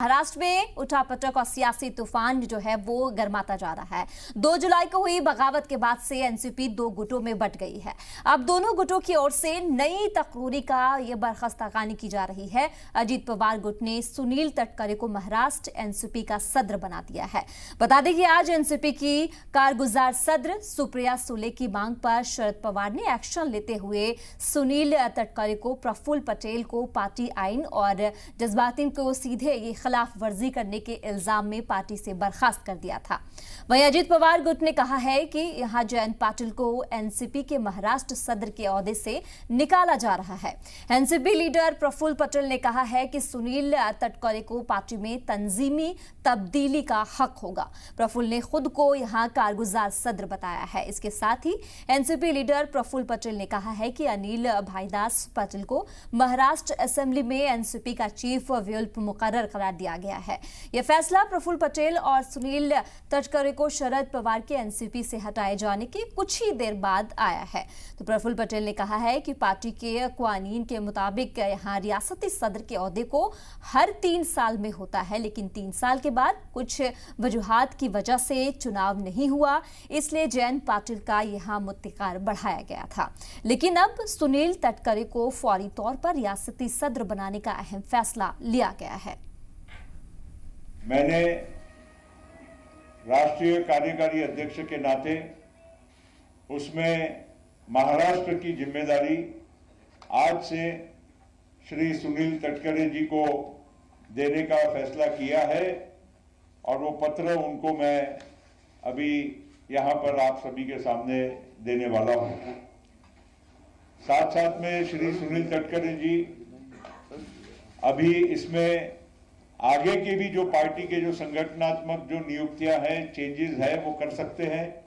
महाराष्ट्र में उठापटक और सियासी तूफान जो है वो गर्माता जा रहा है। 2 जुलाई को हुई बगावत के बाद से एनसीपी 2 गुटों में बंट गई है। अब दोनों गुटों की ओर से नई तकरीरी का ये बर्खास्तगी की जा रही है। अजीत पवार गुट ने सुनील तटकरे को महाराष्ट्र एनसीपी का सदर बना दिया है। बता दें कि आज एनसीपी की कारगुजार सदर सुप्रिया सुले की मांग पर शरद पवार ने एक्शन लेते हुए सुनील तटकरे को, प्रफुल्ल पटेल को पार्टी आइन और जज्बातिन को सीधे ये खिलाफ वर्जी करने के इल्जाम में पार्टी से बर्खास्त कर दिया था। वहीं अजीत पवार गुट ने कहा है कि यहां जयंत पाटिल को एनसीपी के महाराष्ट्र सदर के ओहदे से निकाला जा रहा है। एनसीपी लीडर प्रफुल्ल पटेल ने कहा है कि सुनील तटकरे को पार्टी में तंजीमी तब्दीली का हक होगा। प्रफुल्ल ने खुद को यहां कारगुजार सदर बताया है। इसके साथ ही एनसीपी लीडर प्रफुल्ल पटेल ने कहा है कि अनिल भाईदास पाटिल को महाराष्ट्र असेंबली में एनसीपी का चीफ व्हिप मुकर्रर करार दिया गया है। यह फैसला प्रफुल्ल पटेल और सुनील तटकरे को शरद पवार के एनसीपी से हटाए जाने के कुछ ही देर बाद आया है। तो प्रफुल्ल पटेल ने कहा है कि पार्टी के कानून के मुताबिक यहां रियासती सदर के ओहदे को हर 3 साल में होता है, लेकिन 3 साल के बाद कुछ वजूहात की वजह से चुनाव नहीं हुआ, इसलिए जयंत पाटिल का यहां मुत्तिकार बढ़ाया गया था। लेकिन अब सुनील तटकरे को फौरी तौर पर रियासती सदर बनाने का अहम फैसला लिया गया है। मैंने राष्ट्रीय कार्यकारी अध्यक्ष के नाते उसमें महाराष्ट्र की जिम्मेदारी आज से श्री सुनील तटकरे जी को देने का फैसला किया है और वो पत्र उनको मैं अभी यहाँ पर आप सभी के सामने देने वाला हूँ। साथ साथ में श्री सुनील तटकरे जी अभी इसमें आगे के भी जो पार्टी के जो संगठनात्मक जो नियुक्तियां हैं, चेंजेस है, वो कर सकते हैं।